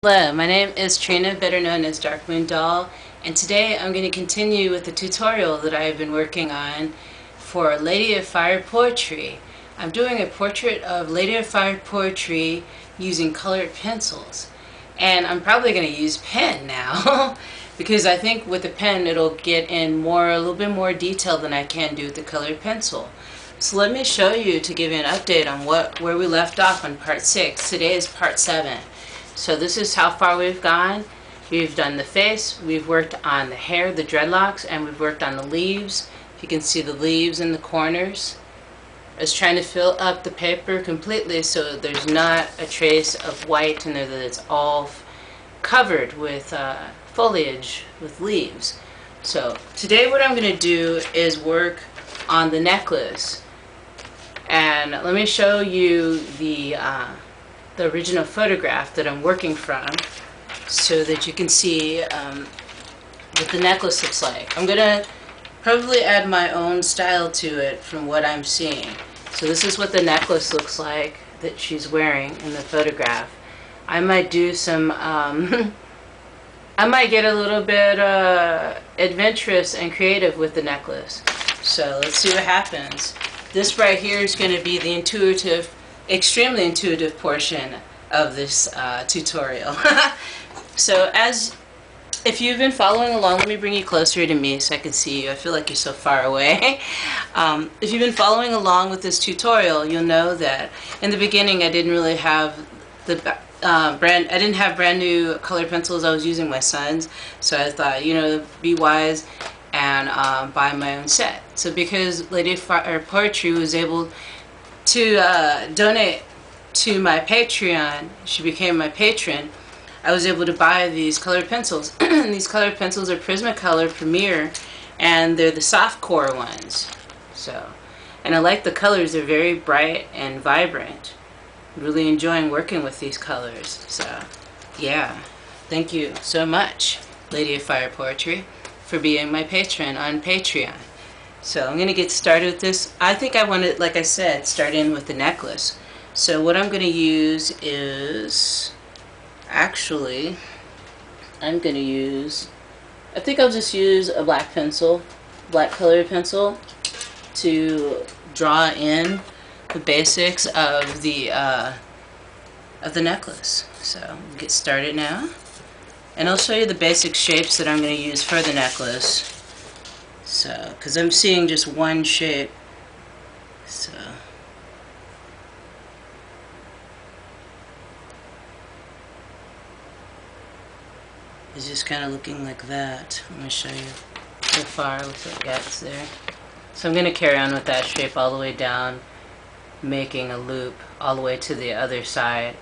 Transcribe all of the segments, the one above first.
Hello, my name is Trina, better known as Dark Moon Doll, and today I'm going to continue with the tutorial that I have been working on for Lady of Fire Poetry. I'm doing a portrait of Lady of Fire Poetry using colored pencils, and I'm probably going to use pen now because I think with the pen it'll get in a little bit more detail than I can do with the colored pencil. So let me show you to give you an update on where we left off on part 6. Today is part 7. So this is how far we've gone. We've done the face, we've worked on the hair, the dreadlocks, and we've worked on the leaves. You can see the leaves in the corners. I was trying to fill up the paper completely so there's not a trace of white in there, that it's all covered with foliage, with leaves. So today what I'm going to do is work on the necklace. And let me show you the original photograph that I'm working from so that you can see what the necklace looks like. I'm going to probably add my own style to it from what I'm seeing. So this is what the necklace looks like that she's wearing in the photograph. I might do some, I might get a little bit adventurous and creative with the necklace. So let's see what happens. This right here is going to be the extremely intuitive portion of this tutorial. So if you've been following along, let me bring you closer to me so I can see you. I feel like you're so far away. If you've been following along with this tutorial, you'll know that in the beginning I didn't really have I didn't have brand new colored pencils. I was using my son's, so I thought, be wise and buy my own set. So because Lady of Fire Poetry was able to donate to my Patreon, she became my patron, I was able to buy these colored pencils. These colored pencils are Prismacolor Premier, and they're the soft core ones. And I like the colors. They're very bright and vibrant. Really enjoying working with these colors. So yeah, thank you so much, Lady of Fire Poetry, for being my patron on Patreon. So I'm going to get started with this. I think I want to, like I said, start in with the necklace. So what I'm going to use is, actually, I think I'll just use a black colored pencil, to draw in the basics of the necklace. So we'll get started now. And I'll show you the basic shapes that I'm going to use for the necklace. So, because I'm seeing just one shape, so it's just kind of looking like that. I'm going to show you so far. Looks like gaps there. So I'm going to carry on with that shape all the way down, making a loop all the way to the other side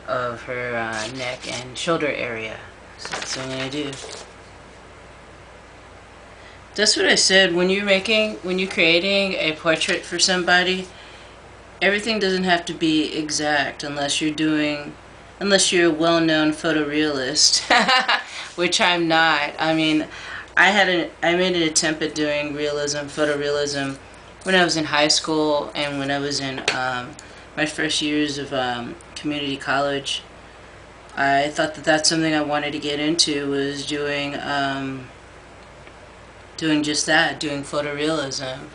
of her neck and shoulder area. So that's what I'm going to do. That's what I said. When you're creating a portrait for somebody, everything doesn't have to be exact unless you're a well-known photorealist, which I'm not. I mean, I made an attempt at doing photorealism, when I was in high school and when I was in my first years of community college. I thought that that's something I wanted to get into, was doing just that, doing photorealism.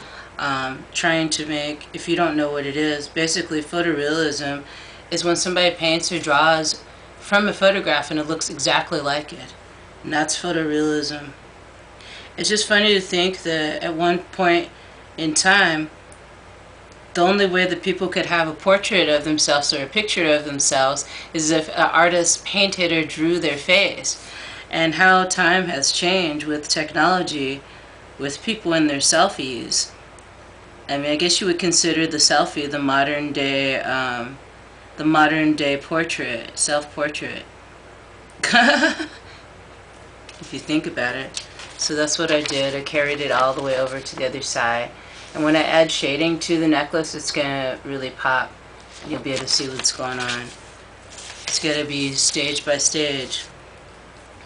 Trying to make, if you don't know what it is, basically photorealism is when somebody paints or draws from a photograph and it looks exactly like it. And that's photorealism. It's just funny to think that at one point in time, the only way that people could have a portrait of themselves or a picture of themselves is if an artist painted or drew their face. And how time has changed with technology, with people in their selfies. I mean, I guess you would consider the selfie the modern day portrait, self-portrait. If you think about it. So that's what I did. I carried it all the way over to the other side. And when I add shading to the necklace, it's going to really pop. You'll be able to see what's going on. It's going to be stage by stage.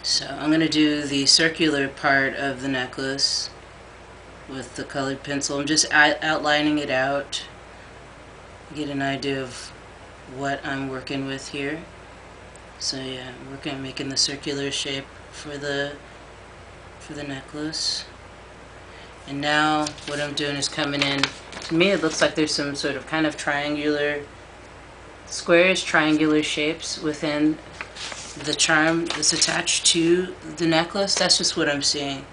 So I'm going to do the circular part of the necklace with the colored pencil. I'm just outlining it out. Get an idea of what I'm working with here. So yeah, I'm working on making the circular shape for the necklace. And now what I'm doing is coming in. To me, it looks like there's some sort of kind of triangular squares, triangular shapes within the charm that's attached to the necklace. That's just what I'm seeing.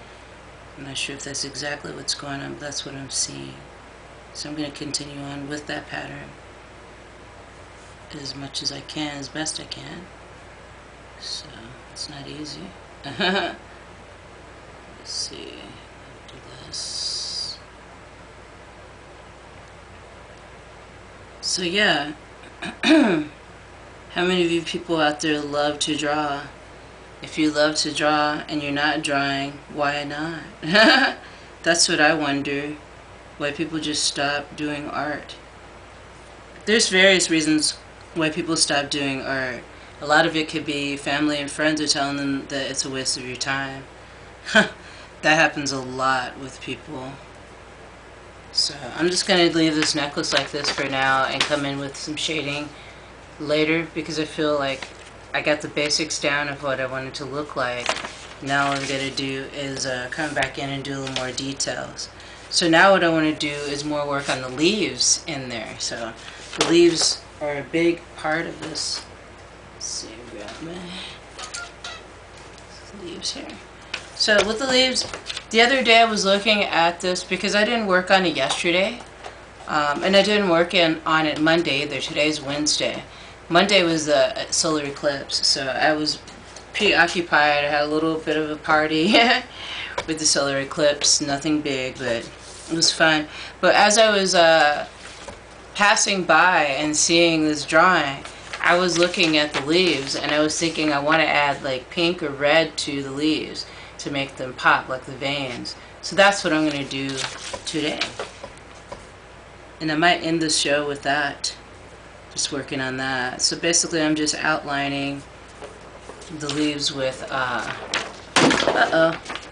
I'm not sure if that's exactly what's going on, but that's what I'm seeing. So I'm going to continue on with that pattern as much as I can, as best I can. So it's not easy. Let's see. Do this. So yeah. How many of you people out there love to draw? If you love to draw and you're not drawing, why not? That's what I wonder. Why people just stop doing art. There's various reasons why people stop doing art. A lot of it could be family and friends are telling them that it's a waste of your time. That happens a lot with people. So I'm just going to leave this necklace like this for now and come in with some shading later, because I feel like I got the basics down of what I want it to look like. Now what I'm going to do is come back in and do a little more details. So now what I want to do is more work on the leaves in there. So the leaves are a big part of this. Let's see, grab my leaves here. So with the leaves, the other day I was looking at this because I didn't work on it yesterday. And I didn't work on it Monday either. Today's Wednesday. Monday was the solar eclipse, so I was preoccupied. I had a little bit of a party with the solar eclipse. Nothing big, but it was fun. But as I was passing by and seeing this drawing, I was looking at the leaves, and I was thinking I want to add like pink or red to the leaves to make them pop like the veins. So that's what I'm going to do today. And I might end the show with that. Just working on that. So basically I'm just outlining the leaves with,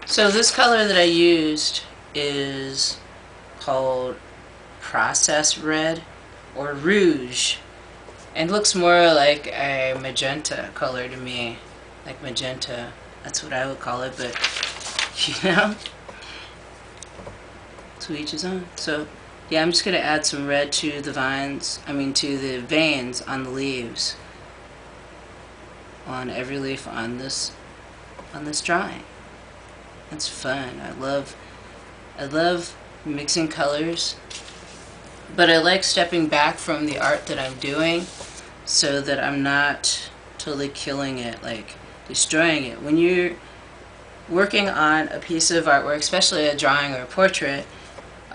So this color that I used is called Process Red or Rouge. And looks more like a magenta color to me. Like magenta. That's what I would call it, but, you know. To each his own. So yeah, I'm just going to add some red to the to the veins on the leaves. On every leaf on this drawing. It's fun. I love mixing colors. But I like stepping back from the art that I'm doing so that I'm not totally killing it, like destroying it. When you're working on a piece of artwork, especially a drawing or a portrait,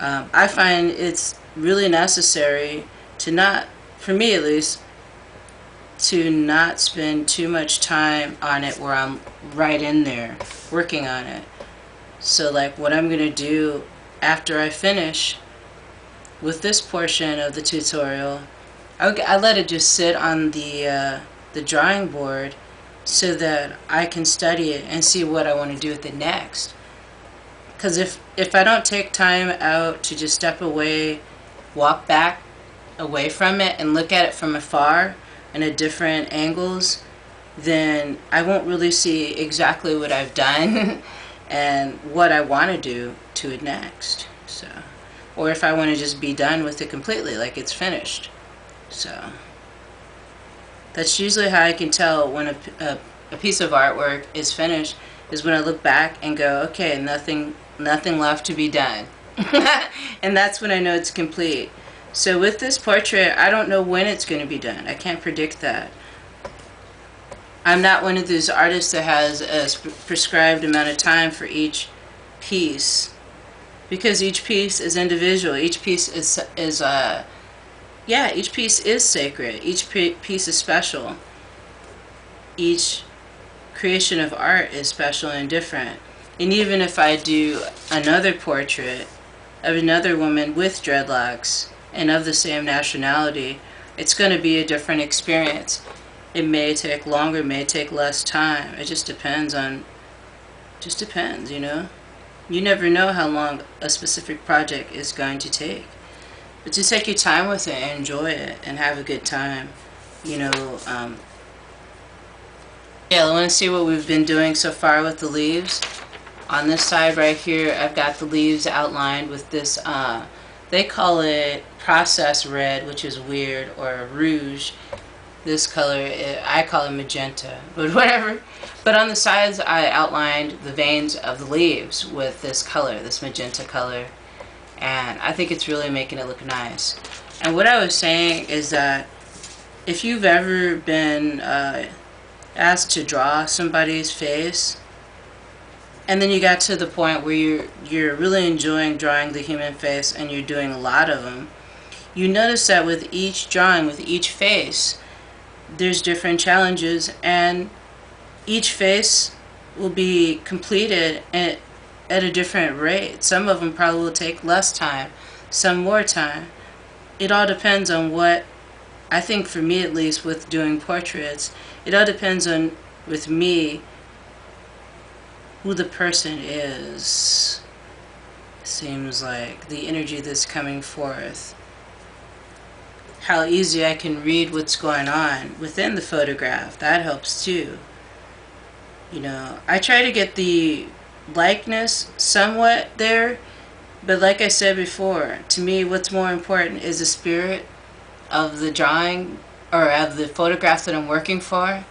I find it's really necessary to not, for me at least, to not spend too much time on it where I'm right in there working on it. So like what I'm going to do after I finish with this portion of the tutorial, I let it just sit on the drawing board so that I can study it and see what I want to do with it next. Because if I don't take time out to just step away, walk back away from it and look at it from afar and at different angles, then I won't really see exactly what I've done and what I want to do to it next. So, or if I want to just be done with it completely, like it's finished. So that's usually how I can tell when a piece of artwork is finished, is when I look back and go, okay, nothing left to be done. And that's when I know it's complete. So with this portrait, I don't know when it's going to be done. I can't predict that. I'm not one of those artists that has a prescribed amount of time for each piece, because each piece is individual. Each piece is each piece is sacred. Each piece is special. Each creation of art is special and different. And even if I do another portrait of another woman with dreadlocks and of the same nationality, it's going to be a different experience. It may take longer, may take less time. It just depends, you know. You never know how long a specific project is going to take. But just take your time with it and enjoy it and have a good time. You know, Yeah, I want to see what we've been doing so far with the leaves. On this side right here, I've got the leaves outlined with this, they call it process red, which is weird, or rouge. This color, I call it magenta, but whatever. But on the sides, I outlined the veins of the leaves with this color, this magenta color. And I think it's really making it look nice. And what I was saying is that if you've ever been asked to draw somebody's face, and then you got to the point where you're really enjoying drawing the human face and you're doing a lot of them, you notice that with each drawing, with each face, there's different challenges, and each face will be completed at a different rate. Some of them probably will take less time, some more time. It all depends on what, I think for me at least with doing portraits, it all depends on, with me, who the person is. Seems like the energy that's coming forth. How easy I can read what's going on within the photograph. That helps too. You know, I try to get the likeness somewhat there, but like I said before, to me what's more important is the spirit of the drawing, or of the photograph that I'm working from.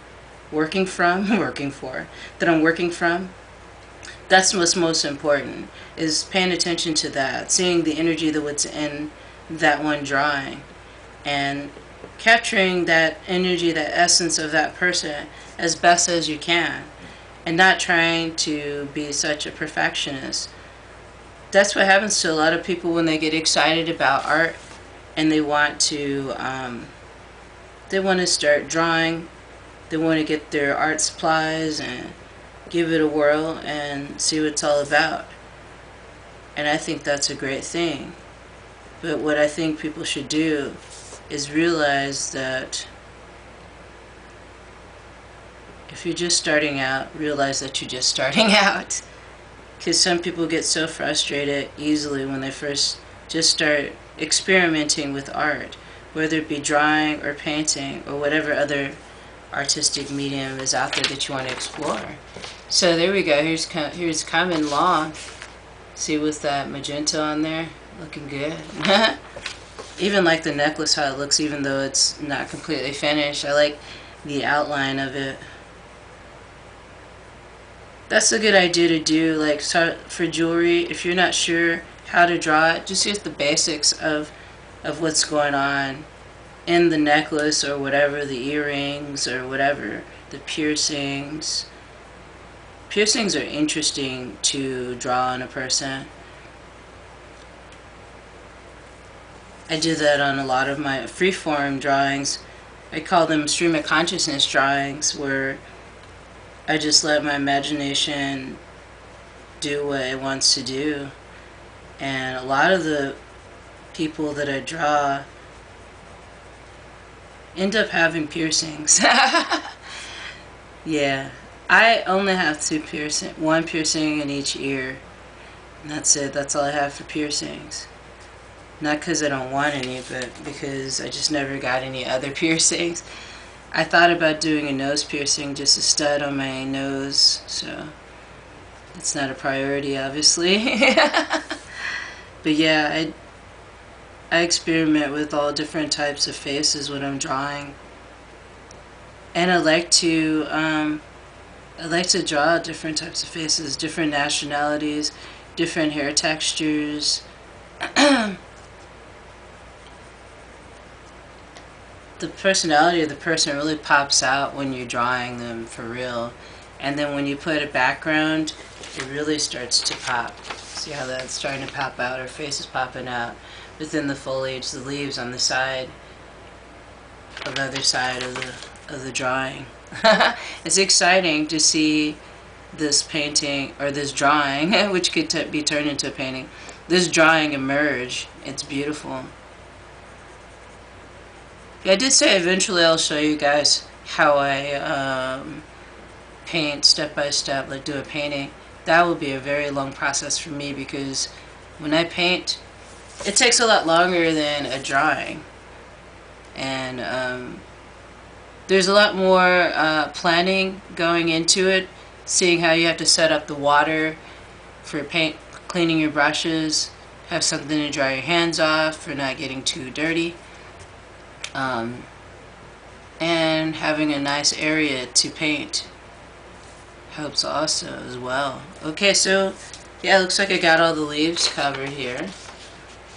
That's what's most important, is paying attention to that, seeing the energy that what's in that one drawing, and capturing that energy, that essence of that person as best as you can, and not trying to be such a perfectionist. That's what happens to a lot of people when they get excited about art and they want to start drawing. They want to get their art supplies and give it a whirl and see what it's all about. And I think that's a great thing. But what I think people should do is realize that if you're just starting out, realize that you're just starting out. Because some people get so frustrated easily when they first just start experimenting with art, whether it be drawing or painting or whatever other artistic medium is out there that you want to explore. So there we go. Here's Common Law. See, with that magenta on there, looking good. Even like the necklace, how it looks, even though it's not completely finished. I like the outline of it. That's a good idea to do, like for jewelry. If you're not sure how to draw it, just use the basics of what's going on in the necklace or whatever, the earrings or whatever, the piercings. Piercings are interesting to draw on a person. I do that on a lot of my freeform drawings. I call them stream of consciousness drawings, where I just let my imagination do what it wants to do. And a lot of the people that I draw end up having piercings. Yeah, I only have one piercing in each ear. And that's it. That's all I have for piercings. Not because I don't want any, but because I just never got any other piercings. I thought about doing a nose piercing, just a stud on my nose, so it's not a priority, obviously. But yeah, I experiment with all different types of faces when I'm drawing, and I like to draw different types of faces, different nationalities, different hair textures. The personality of the person really pops out when you're drawing them for real. And then when you put a background, it really starts to pop. See how that's starting to pop out? Her face is popping out within the foliage, the leaves on the side, of the other side of the drawing. It's exciting to see this painting, or this drawing, which could be turned into a painting, this drawing emerge. It's beautiful. Yeah, I did say eventually I'll show you guys how I paint step by step, like do a painting. That will be a very long process for me, because when I paint, it takes a lot longer than a drawing. And There's a lot more planning going into it, seeing how you have to set up the water for paint, cleaning your brushes, have something to dry your hands off for not getting too dirty, and having a nice area to paint helps also as well. Okay, so yeah, it looks like I got all the leaves covered here.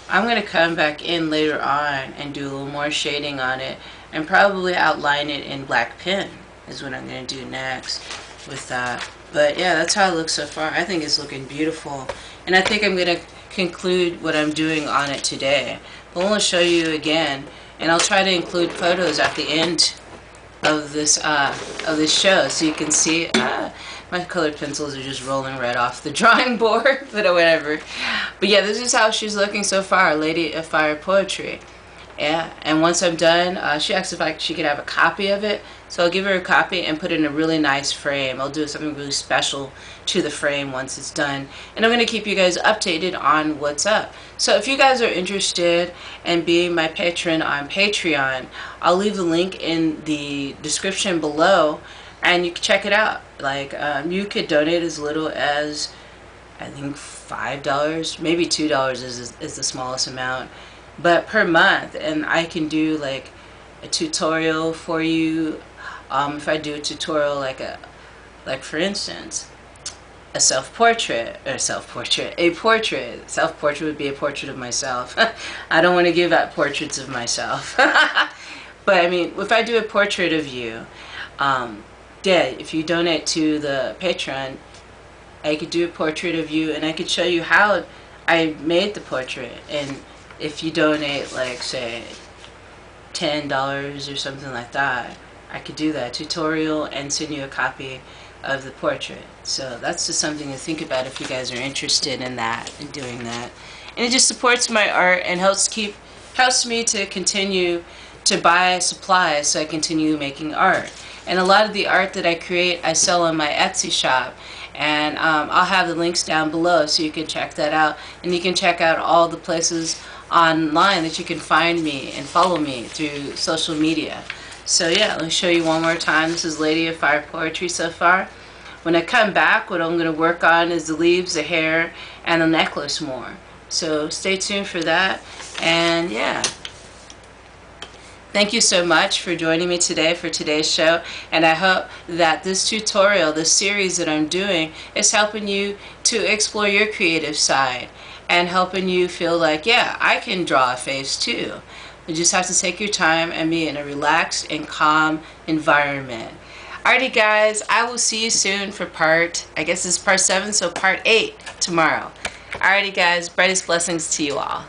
I'm going to come back in later on and do a little more shading on it and probably outline it in black pen is what I'm going to do next with that. But yeah, that's how it looks so far. I think it's looking beautiful. And I think I'm going to conclude what I'm doing on it today. But I want to show you again, and I'll try to include photos at the end of this show so you can see. My colored pencils are just rolling right off the drawing board, but whatever. But yeah, this is how she's looking so far, Lady of Fire Poetry. Yeah, and once I'm done, she asked if she could have a copy of it. So I'll give her a copy and put it in a really nice frame. I'll do something really special to the frame once it's done. And I'm going to keep you guys updated on what's up. So if you guys are interested in being my patron on Patreon, I'll leave the link in the description below and you can check it out. Like, you could donate as little as, I think, $5, maybe $2 is the smallest amount, but per month. And I can do like a tutorial for you. If I do a tutorial like for instance, a self-portrait would be a portrait of myself. I don't want to give out portraits of myself. But I mean, if I do a portrait of you, yeah, if you donate to the Patreon, I could do a portrait of you and I could show you how I made the portrait. And if you donate, like, say, $10 or something like that, I could do that tutorial and send you a copy of the portrait. So that's just something to think about if you guys are interested in that and doing that. And it just supports my art and helps me to continue to buy supplies so I continue making art. And a lot of the art that I create, I sell on my Etsy shop. And I'll have the links down below so you can check that out. And you can check out all the places online that you can find me and follow me through social media. So yeah, let me show you one more time. This is Lady of Fire Poetry so far. When I come back, what I'm going to work on is the leaves, the hair, and the necklace more. So stay tuned for that. And yeah. Thank you so much for joining me today for today's show, and I hope that this tutorial, this series that I'm doing, is helping you to explore your creative side and helping you feel like, yeah, I can draw a face too. You just have to take your time and be in a relaxed and calm environment. Alrighty guys, I will see you soon for I guess it's part 7, so part 8 tomorrow. Alrighty guys, brightest blessings to you all.